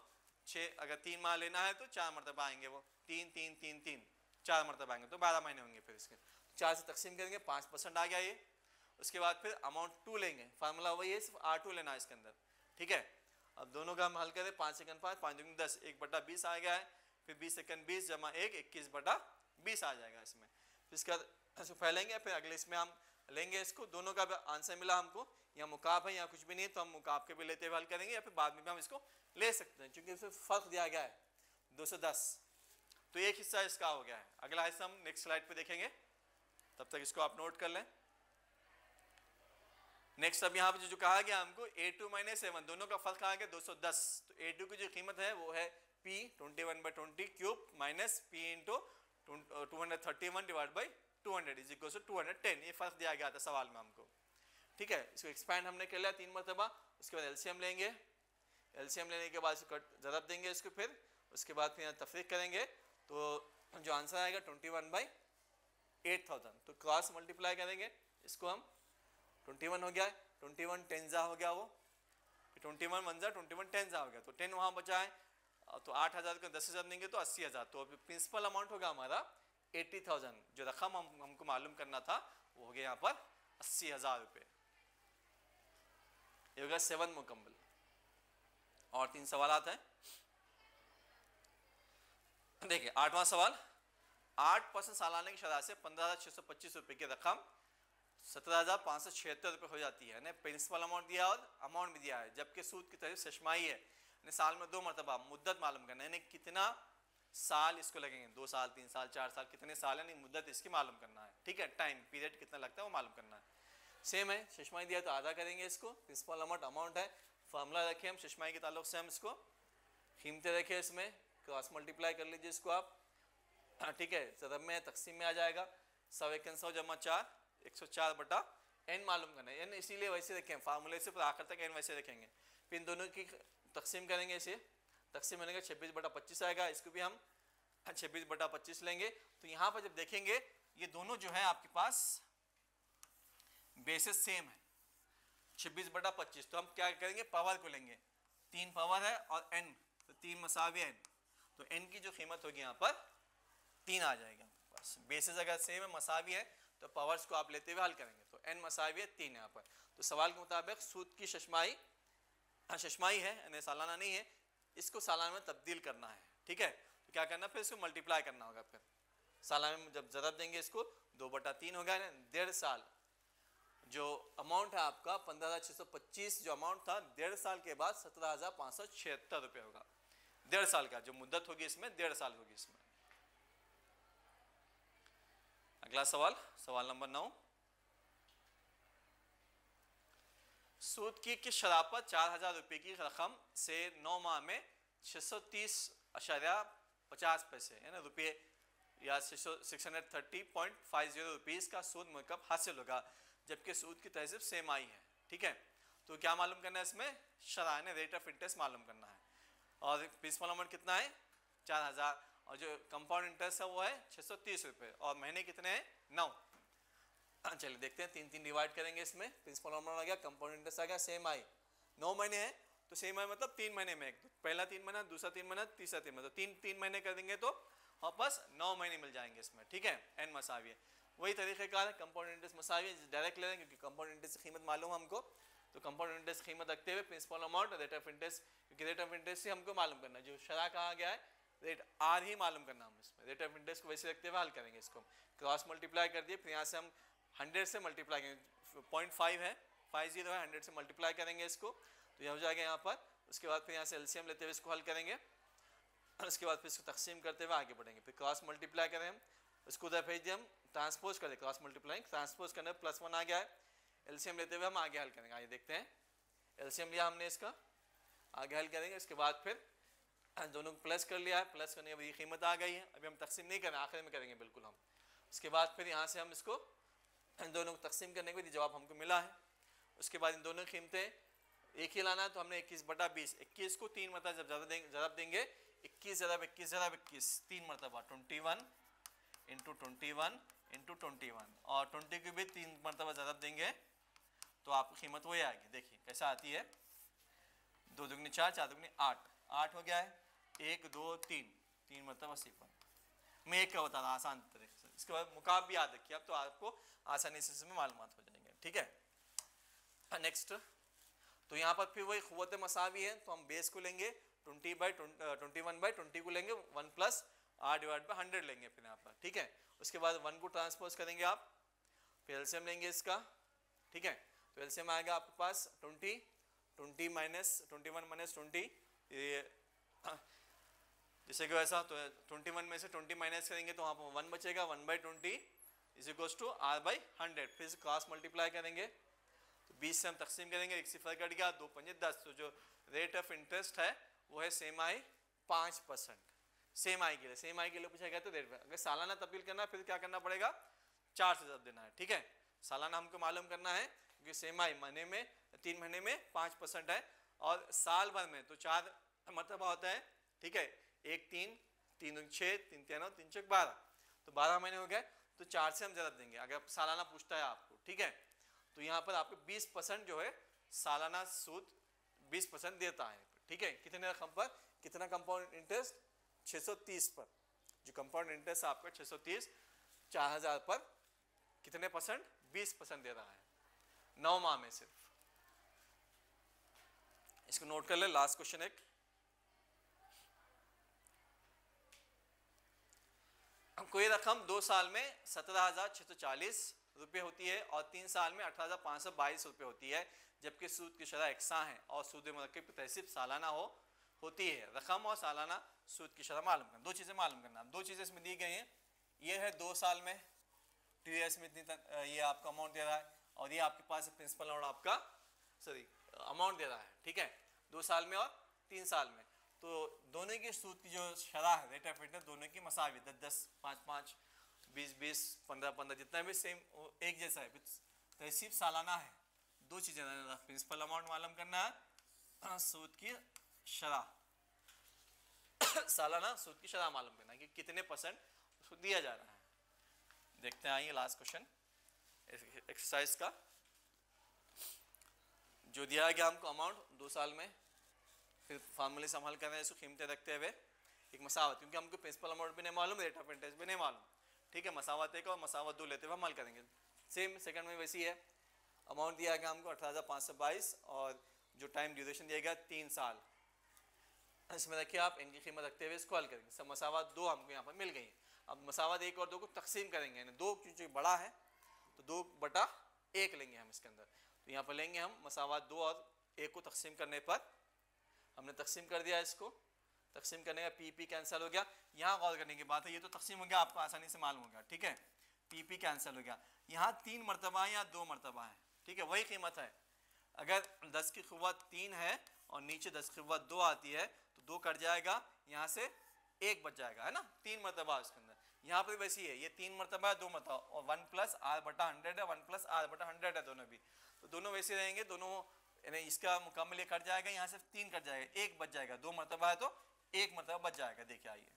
6, अगर 3 माह लेना है तो 4 मरतबा आएंगे, वो 3 3 3 3 4 मरतबा आएंगे, तो 12 महीने होंगे। फिर इसके 4 से तकसीम करेंगे, 5% आ गया ये। उसके बाद फिर अमाउंट 2 लेंगे, फार्मूला वही है, सिर्फ R2 लेना है इसके अंदर, ठीक है। अब दोनों का हम हल करें, 5 सेकंड 5 5 दूनी 10, 1/20 आ गया है। फिर 20 सेकंड 20 जमा 1 21/20 आ जाएगा इसमें। फिर इसके बाद इसको फैलेंगे, फिर अगले इसमें हम लेंगे इसको। दोनों का आंसर मिला हमको, या मुकाब है या कुछ भी नहीं, तो हम मुकाब के भी लेते हुए हल करेंगे, या फिर बाद में भी हम इसको ले सकते हैं, क्योंकि इसमें फ़र्क दिया गया है 210। तो एक हिस्सा इसका हो गया है। अगला हिस्सा हम नेक्स्ट स्लाइड पे देखेंगे, तब तक इसको आप नोट कर लें। नेक्स्ट अब यहाँ पे जो कहा गया हमको A2 - 7, दोनों का फर्क आ गया 210। तो A2 की जो कीमत है वो है P 21/20³ माइनस P × 231/200 = 210। ये फर्क दिया गया था सवाल में हमको, ठीक है। इसको एक्सपैंड हमने कर लिया 3 मरतबा। उसके बाद एलसीएम लेंगे, एलसीएम लेने के बाद इसको ज़रब देंगे इसको, फिर उसके बाद फिर तफरीक करेंगे, तो जो आंसर आएगा 21/8000। तो क्रॉस मल्टीप्लाई करेंगे इसको हम, 21 हो गया, 21 10 हो गया, वो 21 1 21 10 हो गया, तो 10 वहाँ बचा है। तो 8000 को 10,000 देंगे तो 80,000। तो प्रिंसिपल अमाउंट होगा हमारा 80,000। जो रकम हमको मालूम करना था वो हो गया यहाँ पर 80,000 रुपये। ये होगा 7 मुकम्मल। और 3 सवाल हैं। देखिए 8वां सवाल, 8% सालाना की शरह से 15,625 रुपये की रकम 17,576 रुपये हो जाती है ना। प्रिंसिपल अमाउंट दिया और अमाउंट भी दिया है, जबकि सूद की तरफ शशमाही है, साल में 2 मरतबा। मुद्दत मालूम करना है, कितना साल इसको लगेंगे, 2 साल 3 साल 4 साल, कितने साल है, मुद्दत इसकी मालूम करना है, ठीक है। टाइम पीरियड कितना लगता है वो मालूम करना है। सेम है, शशमाही दिया तो आधा करेंगे इसको। प्रिंसिपल अमाउंट है, फार्मूला रखे हम शशमाही के ताल्लुक से, हम इसको कीमतें रखे, इसमें क्रॉस मल्टीप्लाई कर लीजिए इसको आप, ठीक है। ज़रब में तकसीम में आ जाएगा, 100 × 100 जमा 4 104/n मालूम करना है। n इसीलिए वैसे रखें फार्मूले से, पर आखिर तक n वैसे रखेंगे। फिर इन दोनों की तकसीम करेंगे, इसे तकसीम होने का 26/25 आएगा, इसको भी हम 26/25 लेंगे। तो यहाँ पर जब देखेंगे ये दोनों जो है आपके पास बेसिस सेम है, 26/25। तो हम क्या करेंगे, पावर को लेंगे, 3 पावर है और n, तो 3 मसावी n, तो n की जो कीमत होगी यहाँ पर 3 आ जाएगा बस। बेसिस अगर सेम है, मसावी है, तो पावर्स को आप लेते हुए हल करेंगे, तो n मसावी है 3 यहाँ पर। तो सवाल के मुताबिक सूद की शशमाही शशमाही है यानी सालाना नहीं है, इसको सालाना में तब्दील करना है। ठीक है, तो क्या करना, फिर इसको मल्टीप्लाई करना होगा। फिर सालाना में जब ज़रब देंगे इसको 2/3 होगा, 1.5 साल जो अमाउंट है आपका 15,625 जो अमाउंट था 1.5 साल के बाद 17,576 रुपये होगा। 1.5 साल का जो मुद्दत होगी इसमें 1.5 साल होगी इसमें। अगला सवाल, सवाल नंबर 9, सूद की किस शराब पर 4,000 रुपये की रकम से 9 माह में 630.50 पैसे है ना रुपये या 630.50 रुपीज़ का सूद मरकब हासिल होगा, जबकि सूद की तहसीब सेम आई है। ठीक है, तो क्या मालूम करना है इसमें, शरह ने रेट ऑफ इंटरेस्ट मालूम करना है, और प्रिंसिपल अमाउंट कितना है 4,000, और जो कंपाउंड इंटरेस्ट है वो है 630 रुपये, और महीने कितने हैं 9। चलिए देखते हैं, 3 डिवाइड करेंगे इसमें, प्रिंसिपल अमाउंट आ गया, कंपाउंड इंटरेस्ट आ गया, सेम आई, 9 महीने हैं तो सेम आई मतलब 3 महीने में, पहला 3 महीना, दूसरा 3 महीना, तीसरा 3 महीना, तो 3 महीने कर देंगे तो वापस 9 महीने मिल जाएंगे इसमें। ठीक है, एन मसावी है, वही तरीक़ेकार है, कंपाउंड इंटरेस्ट मसावी डायरेक्ट ले लेंगे क्योंकि कंपाउंड इंटरेस्ट की कीमत मालूम हमको, तो कंपाउंड इंटरेस्ट कीमत रखते हुए principal amount rate of interest, क्योंकि रेट ऑफ इंटरेस्ट ही हमको मालूम करना है, जो शरह कहा गया है रेट आर ही मालूम करना हम इसमें, रेट ऑफ इंटरेस्ट को वैसे रखते हुए हल करेंगे इसको, क्रॉस मल्टीप्लाई कर दिए, फिर यहाँ से हम 100 से मल्टीप्लाई करेंगे, 0.5 है 50 है, 100 से मल्टीप्लाई करेंगे इसको तो यह हो जाएगा यहाँ पर। उसके बाद फिर यहाँ से एलसीएम लेते हुए इसको हल करेंगे, उसके बाद फिर इसको तकसीम करते हुए आगे बढ़ेंगे, फिर क्रॉस मल्टीप्लाई करें हम, उसको उधर भेज दिए हम, ट्रांसपोज करें, क्रॉस मल्टीप्लाई ट्रांसपोज करने +1 आ गया है, एलसीएम लेते हुए हम आगे हल करेंगे। आइए देखते हैं, एलसीएम लिया हमने इसका, आगे हल करेंगे, उसके बाद फिर दोनों को प्लस कर लिया है, प्लस करने के बाद ये कीमत आ गई है, अभी हम तकसीम नहीं करें, आखिर में करेंगे बिल्कुल हम। उसके बाद फिर यहाँ से हम इसको इन दोनों को तकसीम करने के बाद जवाब हमको मिला है, उसके बाद इन दोनों कीमतें एक ही लाना है, तो हमने 21/20, 21 को 3 मरतबा जब ज़रब देंगे 21 ज़रब 21 3 मरतबा 21 इंटू 21 इंटू 21, और 20 को भी 3 मरतबा ज़रब देंगे तो आपको कीमत वही आएगी। देखिए कैसा आती है, 2 दूनी 4, 4 दूनी 8, 8 हो गया है, 1 2 3 मरतबा 0। मैं एक का बता रहा आसान तरीके से, इसके बाद मुकाब भी याद रखिए, अब तो आपको आसानी से इसमें मालूमात हो जाएंगे। ठीक है, नेक्स्ट, तो यहाँ पर फिर वही क़ुव्वत मसावी है, तो हम बेस को लेंगे 21/20 को लेंगे, 1 + r/100 लेंगे फिर यहाँ पर। ठीक है, उसके बाद 1 को ट्रांसपोज करेंगे आप, फिर एलसीएम लेंगे इसका। ठीक है, तो एलसीएम आएगा आपके पास 20 -21 -20, ये जैसे कि वैसा, तो 21 में से 20 माइनस करेंगे तो वहाँ पर 1 बचेगा, 1/20 = r/100, फिर से क्रॉस मल्टीप्लाई करेंगे तो 20 से हम तकसीम करेंगे, 1 सिफर कट गया, 2 पंजे 10, तो जो रेट ऑफ इंटरेस्ट है वो है सेम आई 5%। सेम आई के लिए पूछा गया तो रेट, अगर सालाना तब्दील करना है फिर क्या करना पड़ेगा, 4 से ज़रब देना है। ठीक है, सालाना हमको मालूम करना है क्योंकि सेम आई महीने में 3 महीने में 5% है, और साल भर में तो 4 मरतबा होता है। ठीक है, 1 3 3 6 3 3 3 6 12, तो 12 महीने हो गए, तो 4 से हम ज़रब देंगे अगर सालाना पूछता है आपको। ठीक है, तो यहाँ पर आपको 20% जो है सालाना सूद 20% देता है। ठीक है, कितने रकम पर, कितना कंपाउंड इंटरेस्ट 630 पर, जो कंपाउंड इंटरेस्ट आपका 630 4,000 पर कितने %, 20% दे रहा है 9 माह में सिर्फ। इसको नोट कर ले, लास्ट क्वेश्चन एक, कोई रकम 2 साल में 17,640 रुपये होती है और 3 साल में 18,522 रुपये होती है, जबकि सूद की शरह एकसां है और सूद मरकब की तहसीब सालाना होती है। रकम और सालाना सूद की शरह मालूम करना, 2 चीज़ें मालूम करना। 2 चीज़ें इसमें दी गई हैं, ये है 2 साल में 2 ईयर्स में इतनी ये आपका अमाउंट दे रहा है, और ये आपके पास प्रिंसिपल अमाउंट आपका अमाउंट दे रहा है। ठीक है, 2 साल में और 3 साल में, तो दोनों की सूद की जो शरह है रेट ऑफ इंटरेस्ट दोनों की मसावी 10-10 5-5 20-20 15-15 जितना भी सेम एक जैसा है, तहसीब सालाना है। 2 चीज़ें, प्रिंसिपल अमाउंट मालूम करना है, सूद की शरह सालाना सूद की शरह मालूम करना है कि कितने % उसको दिया जा रहा है। देखते हैं, आइए लास्ट क्वेश्चन एक्सरसाइज का, जो दिया गया हमको अमाउंट 2 साल में, फिर फार्मूले से हम हल कर रहे हैं इसको कीमतें रखते हुए एक मसावत, क्योंकि हमको प्रिंसिपल अमाउंट भी नहीं मालूम, रेट ऑफ इंटरेस्ट भी नहीं मालूम। ठीक है, मसावत एक और मसावत 2 लेते हुए हम हल करेंगे। सेम सेकंड में वैसी है, अमाउंट दिया गया हमको 18,522, और जो टाइम ड्यूरेशन दिया गया 3 साल, इसमें देखिए आप इनकी कीमत रखते हुए इसको हल करेंगे। सब मसावत 2 हमको यहाँ पर मिल गई। अब मसावत 1 और 2 को तकसीम करेंगे, यानी 2 क्योंकि बड़ा है तो 2/1 लेंगे हम इसके अंदर। तो यहाँ पर लेंगे हम मसावत 2 और 1 को तकसीम करने पर, हमने तकसीम कर दिया इसको, तकसीम करने का पी कैंसिल हो गया। यहाँ गौर करने की बात है, ये तो तकसीम हो गया, आपको आसानी से मालूम हो गया, ठीक है, पी कैंसिल हो गया। यहाँ 3 मरतबा है या 2 मरतबा है, ठीक है, वही कीमत है। अगर 10 की क़ुव्वत 3 है और नीचे 10 की क़ुव्वत 2 आती है तो 2 कट जाएगा, यहाँ से 1 बच जाएगा, है ना, 3 मरतबा उसके अंदर। यहाँ पर वैसी है, ये 3 मरतबा है, 2 मरतबा, और 1 + r/100 है, 1 + r/100 है, दोनों भी, तो दोनों वैसे रहेंगे, दोनों यानी इसका मुकम्मल ये कट जाएगा, यहाँ से 3 कट जाएगा, 1 बच जाएगा, 2 मरतबा है तो 1 मरतबा बच जाएगा। देखिए आइए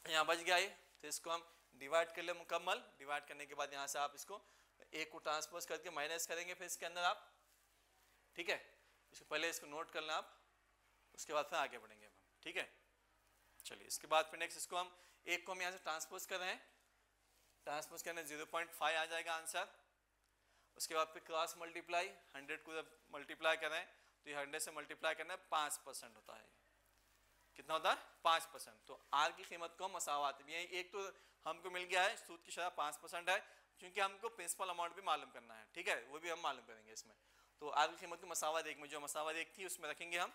यहाँ बच गया ये, तो इसको हम डिवाइड कर ले मुकम्मल। डिवाइड करने के बाद यहाँ से आप इसको 1 को ट्रांसपोज करके माइनस करेंगे फिर इसके अंदर आप, ठीक है, इसको पहले इसको नोट कर लें आप, उसके बाद फिर आगे बढ़ेंगे हम, ठीक है। चलिए इसके बाद फिर नेक्स्ट इसको हम 1 को हम यहाँ से ट्रांसपोज कर रहे हैं, ट्रांसपोज करने 0.5 आ जाएगा आंसर। उसके बाद फिर क्रॉस मल्टीप्लाई, 100 को जब मल्टीप्लाई करें तो ये 100 से मल्टीप्लाई करना है, 5% होता है। कितना होता है? 5%। तो आर की कीमत को मसावत, ये एक तो हमको मिल गया है, सूद की शरह 5% है, क्योंकि हमको प्रिंसिपल अमाउंट भी मालूम करना है, ठीक है, वो भी हम मालूम करेंगे इसमें। तो आर की कीमत को मसावत 1 में, जो मसावत 1 थी उसमें रखेंगे हम,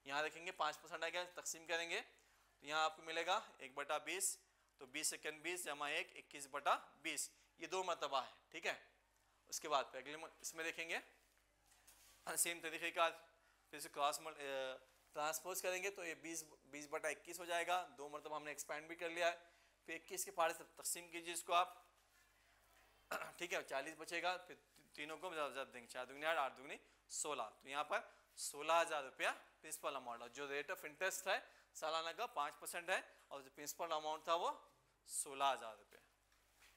यहाँ रखेंगे 5% आएगा, तकसीम करेंगे तो यहाँ आपको मिलेगा 1/20, तो 20 सेकंड 20 जमा 1 21/20, ये 2 मरतबा है, ठीक है। उसके बाद पे अगले इसमें देखेंगे सेम तरीके का, फिर से क्रॉस ट्रांसपोज करेंगे तो ये 20/21 हो जाएगा, 2 मरतबा हमने एक्सपैंड भी कर लिया है। फिर 21 के पारे से तकसीम कीजिए इसको आप, ठीक है, 40 बचेगा, फिर तीनों को जब देंगे, 4 दूनी 8, 8 दूनी 16, तो यहाँ पर 16,000 रुपया प्रिंसिपल अमाउंट, और जो रेट ऑफ इंटरेस्ट है सालाना का 5% है, और जो प्रिंसिपल अमाउंट था वो 16,000 रुपये,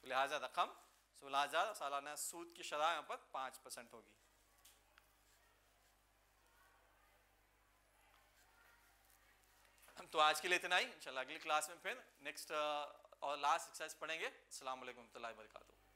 लिहाजा रकम 16,000, सालाना सूद की शरह यहाँ पर 5% होगी। तो आज के लिए इतना ही, इंशाल्लाह अगली क्लास में फिर नेक्स्ट और लास्ट एक्सरसाइज पढ़ेंगे। अस्सलाम वालेकुम रहमतुल्लाहि व बरकातुहू।